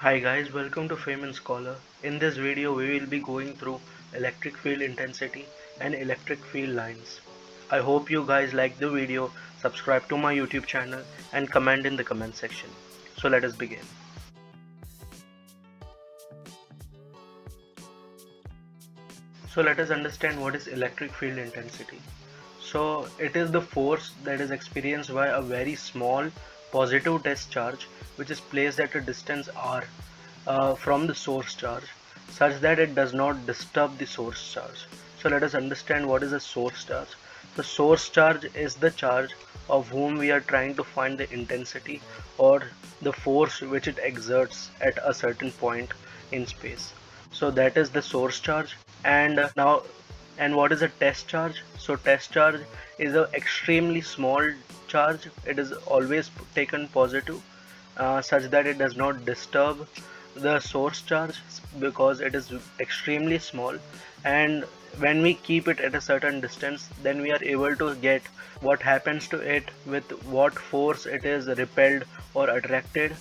Hi guys, welcome to Fame and Scholar. In this video we will be going through electric field intensity and electric field lines. I hope you guys like the video, subscribe to my YouTube channel and comment in the comment section. So let us begin. So let us understand what is electric field intensity. So it is the force that is experienced by a very small positive test charge which is placed at a distance r from the source charge such that it does not disturb the source charge. So let us understand what is a source charge. The source charge is the charge of whom we are trying to find the intensity or the force which it exerts at a certain point in space. So that is the source charge. And what is a test charge? So test charge is a extremely small charge. It is always taken positive such that it does not disturb the source charge because it is extremely small, and when we keep it at a certain distance then we are able to get what happens to it with what force it is repelled or attracted.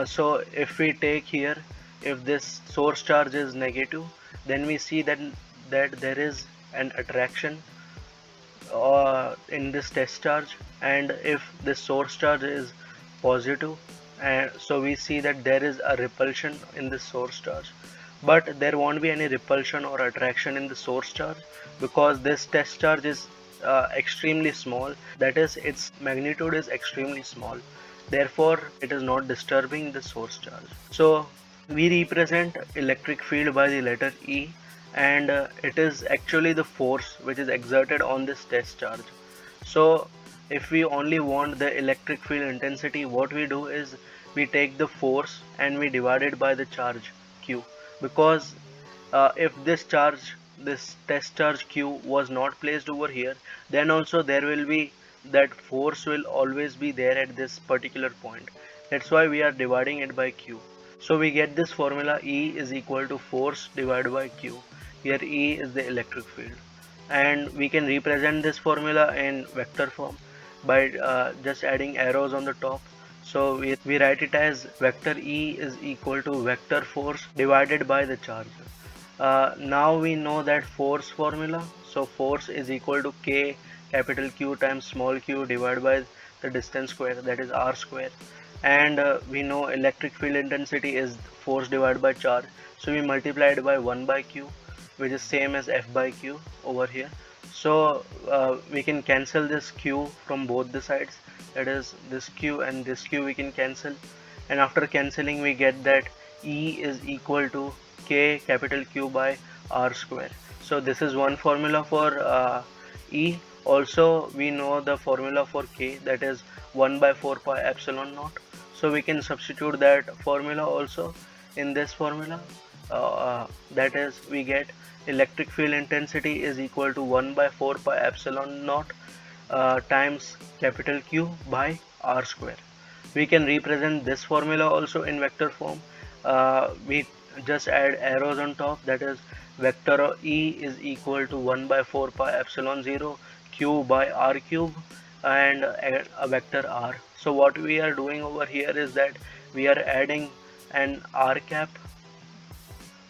So if we take here, if this source charge is negative, then we see that there is an attraction in this test charge, and if this source charge is positive, and so we see that there is a repulsion in the source charge, but there won't be any repulsion or attraction in the source charge because this test charge is extremely small, that is its magnitude is extremely small, therefore it is not disturbing the source charge. So we represent electric field by the letter E, and it is actually the force which is exerted on this test charge. So if we only want the electric field intensity, what we do is we take the force and we divide it by the charge Q, because if this test charge Q was not placed over here, then also there will be that force will always be there at this particular point. That's why we are dividing it by Q. So we get this formula, E is equal to force divided by Q. Here E is the electric field, and we can represent this formula in vector form by just adding arrows on the top. So we write it as vector E is equal to vector force divided by the charge. Now we know that force formula. So force is equal to K capital Q times small q divided by the distance square, that is r square. And we know electric field intensity is force divided by charge. So we multiply it by 1 by q, which is same as F by Q over here. So we can cancel this Q from both the sides, that is this Q and this Q we can cancel, and after cancelling we get that E is equal to K capital Q by R square. So this is one formula for E. Also we know the formula for K, that is 1 by 4 pi epsilon naught. So we can substitute that formula also in this formula. That is, we get electric field intensity is equal to 1 by 4 pi epsilon naught times capital Q by R square. We can represent this formula also in vector form. We just add arrows on top, that is vector E is equal to 1 by 4 pi epsilon 0 Q by R cube and a vector R. So what we are doing over here is that we are adding an R cap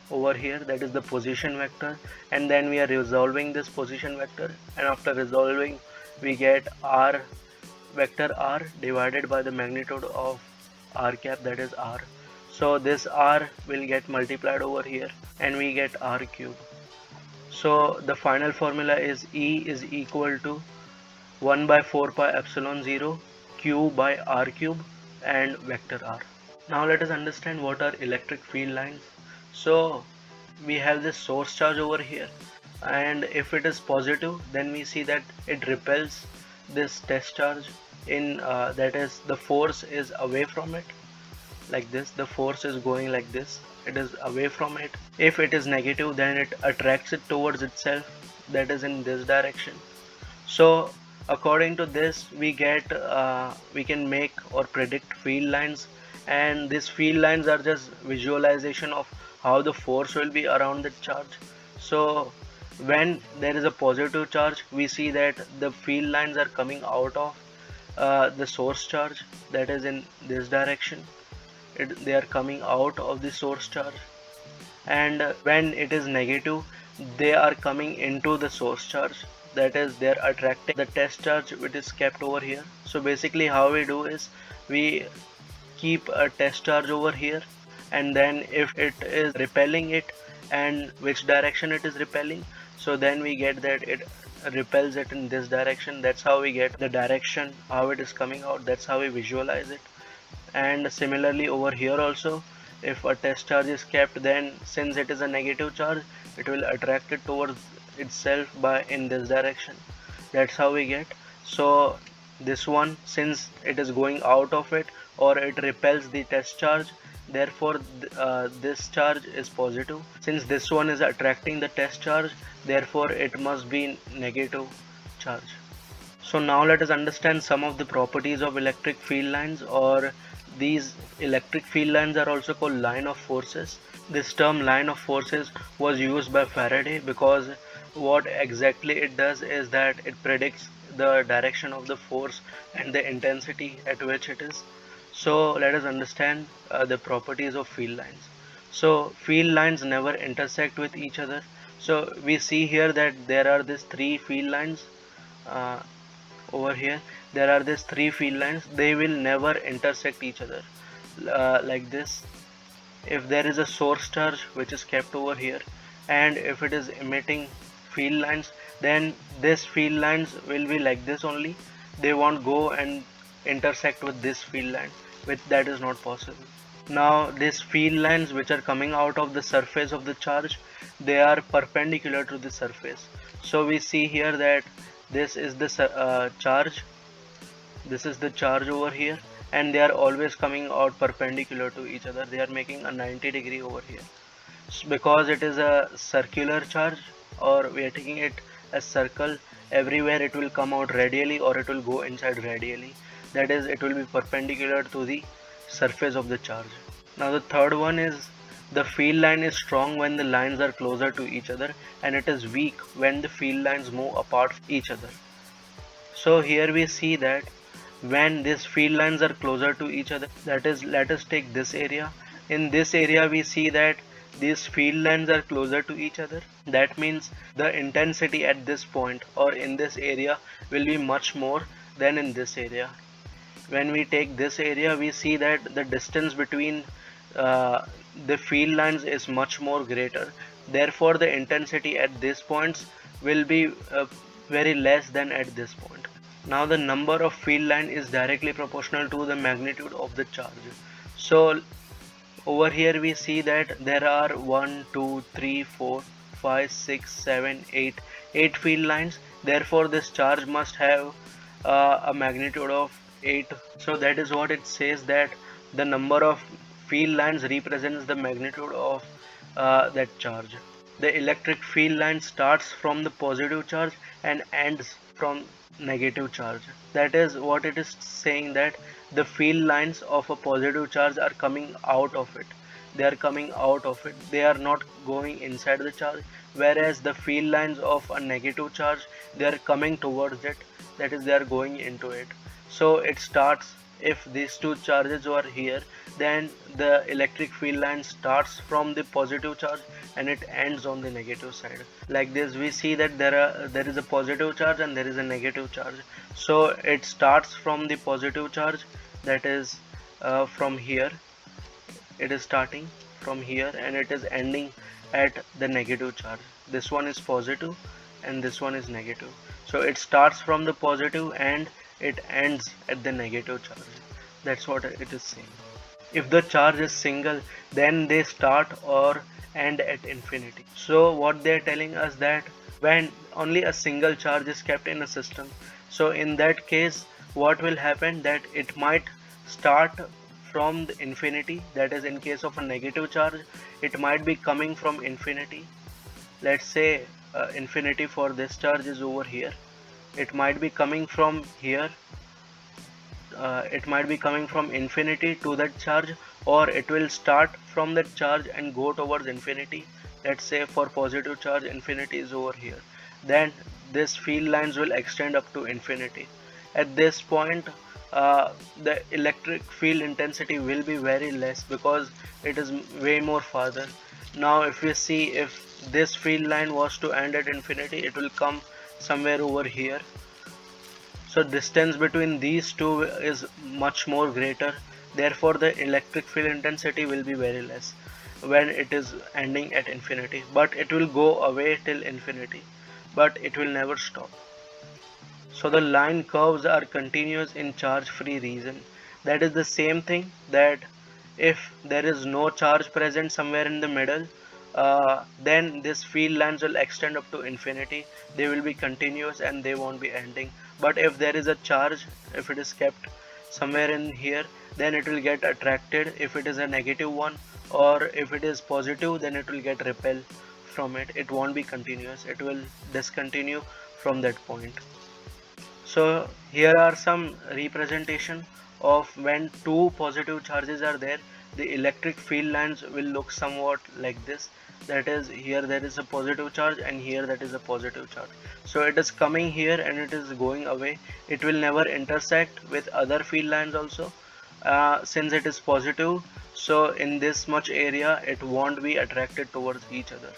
over here, that is the position vector, and then we are resolving this position vector, and after resolving we get r vector r divided by the magnitude of r cap, that is r. So this r will get multiplied over here and we get r cube. So the final formula is E is equal to 1 by 4 pi epsilon 0 q by r cube and vector r. Now let us understand what are electric field lines. So we have this source charge over here, and if it is positive then we see that it repels this test charge in that is the force is away from it, like this, the force is going like this, it is away from it. If it is negative then it attracts it towards itself, that is in this direction. So according to this we can make or predict field lines, and these field lines are just visualization of how the force will be around the charge. So when there is a positive charge we see that the field lines are coming out of the source charge, that is in this direction. they are coming out of the source charge, and when it is negative, they are coming into the source charge. That is, they are attracting the test charge which is kept over here. So basically how we do is we keep a test charge over here, and then if it is repelling it, and which direction it is repelling, so then we get that it repels it in this direction. That's how we get the direction, how it is coming out. That's how we visualize it. And similarly over here also, if a test charge is kept, then since it is a negative charge, it will attract it towards itself by in this direction. That's how we get. So this one, since it is going out of it, or it repels the test charge, therefore this charge is positive. Since this one is attracting the test charge, therefore it must be negative charge. So now let us understand some of the properties of electric field lines, or these electric field lines are also called line of forces. This term line of forces was used by Faraday because what exactly it does is that it predicts the direction of the force and the intensity at which it is. So let us understand the properties of field lines. So field lines never intersect with each other. So we see here that there are these three field lines. Uh, Over here there are these three field lines. They will never intersect each other like this. If there is a source charge which is kept over here, and if it is emitting field lines, then this field lines will be like this only. They won't go and intersect with this field line, which that is not possible. Now these field lines which are coming out of the surface of the charge, they are perpendicular to the surface. So we see here that this is the charge, this is the charge over here, and they are always coming out perpendicular to each other. They are making a 90-degree over here. Because it is a circular charge, or we are taking it as circle, everywhere it will come out radially or it will go inside radially. That is, it will be perpendicular to the surface of the charge. Now the third one is the field line is strong when the lines are closer to each other, and it is weak when the field lines move apart from each other. So here we see that when these field lines are closer to each other, that is, let us take this area. In this area we see that these field lines are closer to each other. That means the intensity at this point or in this area will be much more than in this area. When we take this area, we see that the distance between the field lines is much more greater. Therefore the intensity at these points will be very less than at this point. Now the number of field line is directly proportional to the magnitude of the charge. So over here we see that there are 1 2 3 4 5 6 7 8 field lines. Therefore this charge must have a magnitude of 8. So that is what it says, that the number of field lines represents the magnitude of that charge. The electric field line starts from the positive charge and ends from negative charge. That is what it is saying, that the field lines of a positive charge are coming out of it. They are coming out of it. They are not going inside the charge. Whereas the field lines of a negative charge, they are coming towards it. That is, they are going into it. So it starts, if these two charges are here, then the electric field line starts from the positive charge and it ends on the negative side. Like this we see that there is a positive charge and there is a negative charge. So it starts from the positive charge, that is from here. It is starting from here and it is ending at the negative charge. This one is positive and this one is negative. So it starts from the positive and it ends at the negative charge. That's what it is saying. If the charge is single, then they start or end at infinity. So what they are telling us, that when only a single charge is kept in a system, so in that case what will happen, that it might start from the infinity. That is, in case of a negative charge, it might be coming from infinity. Let's say infinity for this charge is over here. It might be coming from here. It might be coming from infinity to that charge, or it will start from that charge and go towards infinity. Let's say for positive charge, infinity is over here. Then this field lines will extend up to infinity. At this point, the electric field intensity will be very less because it is way more farther. Now if we see, if this field line was to end at infinity, it will come somewhere over here. So distance between these two is much more greater, therefore the electric field intensity will be very less when it is ending at infinity, but it will go away till infinity, but it will never stop. So the line curves are continuous in charge free region. That is the same thing that if there is no charge present somewhere in the middle, then this field lines will extend up to infinity. They will be continuous and they won't be ending. But if there is a charge, if it is kept somewhere in here, then it will get attracted if it is a negative one, or if it is positive, then it will get repelled from it. It won't be continuous, it will discontinue from that point. So here are some representation of when two positive charges are there, the electric field lines will look somewhat like this. That is, here there is a positive charge and here that is a positive charge. So it is coming here and it is going away. It will never intersect with other field lines also, since it is positive. So in this much area it won't be attracted towards each other.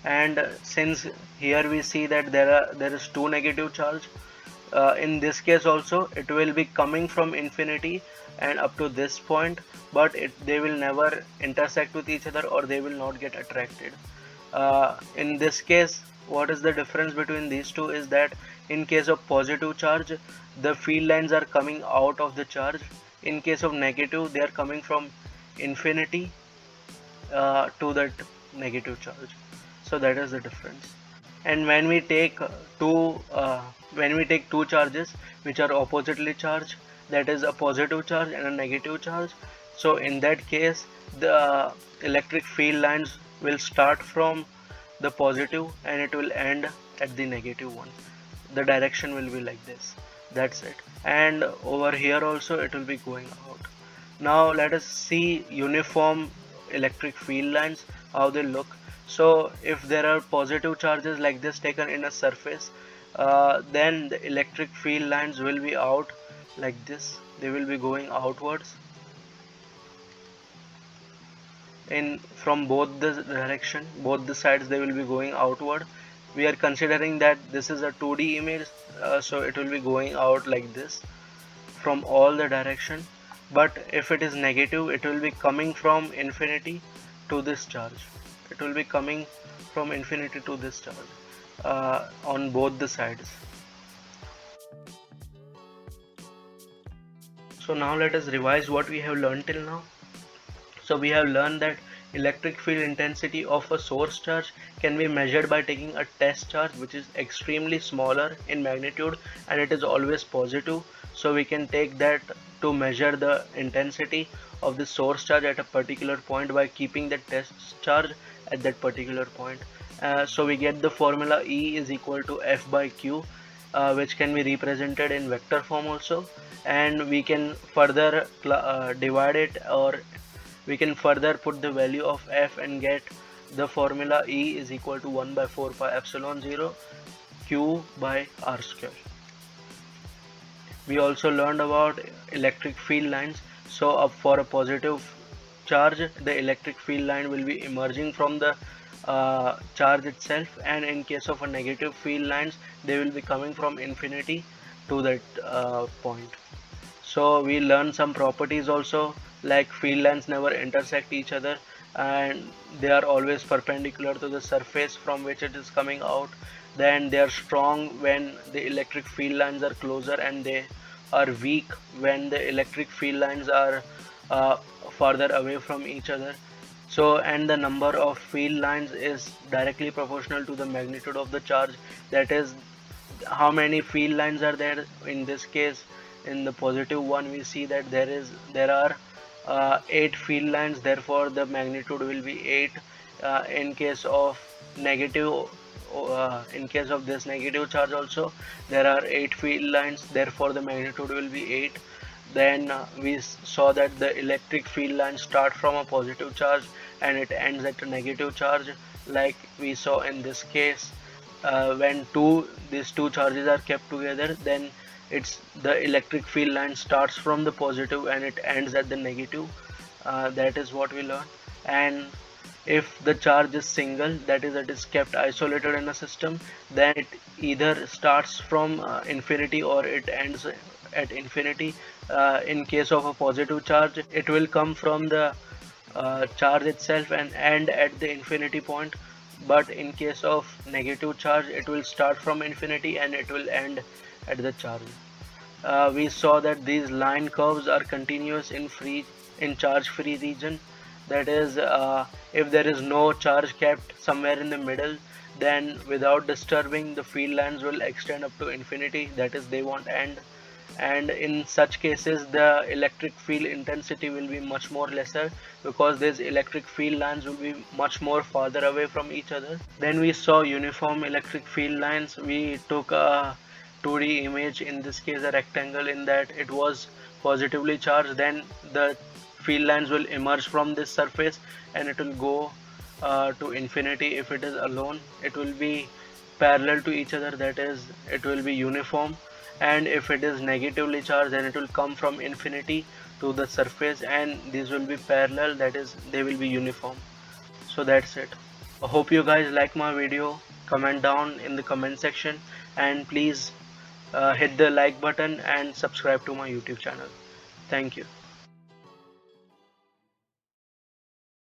And since here we see that there is two negative charge, in this case also it will be coming from infinity and up to this point, but they will never intersect with each other, or they will not get attracted. In this case, what is the difference between these two is that in case of positive charge, the field lines are coming out of the charge. In case of negative, they are coming from infinity to that negative charge. So that is the difference. And when we take two charges which are oppositely charged, that is a positive charge and a negative charge, so in that case the electric field lines will start from the positive and it will end at the negative one. The direction will be like this. That's it. And over here also it will be going out. Now let us see uniform electric field lines, how they look. So if there are positive charges like this taken in a surface, then the electric field lines will be out like this. They will be going outwards in from both the direction, both the sides they will be going outward. We are considering that this is a 2D image, so it will be going out like this from all the direction. But if it is negative, it will be coming from infinity to this charge. It will be coming from infinity to this charge, on both the sides. So now let us revise what we have learned till now. So we have learned that electric field intensity of a source charge can be measured by taking a test charge which is extremely smaller in magnitude and it is always positive. So we can take that to measure the intensity of the source charge at a particular point by keeping the test charge at that particular point. So we get the formula E is equal to F by Q, which can be represented in vector form also, and we can further divide it, or we can further put the value of F and get the formula E is equal to 1 by 4 pi epsilon 0 Q by R square. We also learned about electric field lines. So for a positive charge, the electric field line will be emerging from the charge itself, and in case of a negative field lines, they will be coming from infinity to that point. So we learn some properties also, like field lines never intersect each other and they are always perpendicular to the surface from which it is coming out. Then they are strong when the electric field lines are closer, and they are weak when the electric field lines are uh, farther away from each other. So, and the number of field lines is directly proportional to the magnitude of the charge. That is, how many field lines are there. In this case, in the positive one, we see that there are 8 field lines, therefore the magnitude will be 8. In case of negative, in case of this negative charge also, there are 8 field lines, therefore the magnitude will be 8. Then we saw that the electric field lines start from a positive charge and it ends at a negative charge, like we saw in this case. When these two charges are kept together, then it's the electric field line starts from the positive and it ends at the negative. That is what we learn. And if the charge is single, that is, it is kept isolated in a system, then it either starts from infinity or it ends at infinity. In case of a positive charge, it will come from the charge itself and end at the infinity point. But in case of negative charge, it will start from infinity and it will end at the charge. We saw that these line curves are continuous in charge free region. That is, if there is no charge kept somewhere in the middle, then without disturbing, the field lines will extend up to infinity. That is, they won't end. And in such cases, the electric field intensity will be much more lesser, because these electric field lines will be much more farther away from each other. Then we saw uniform electric field lines. We took a 2D image, in this case a rectangle, in that it was positively charged. Then the field lines will emerge from this surface and it will go to infinity. If it is alone, it will be parallel to each other, that is, it will be uniform. And if it is negatively charged, then it will come from infinity to the surface and these will be parallel, that is, they will be uniform. So that's it. I hope you guys like my video. Comment down in the comment section, and please hit the like button and subscribe to my YouTube channel. Thank you.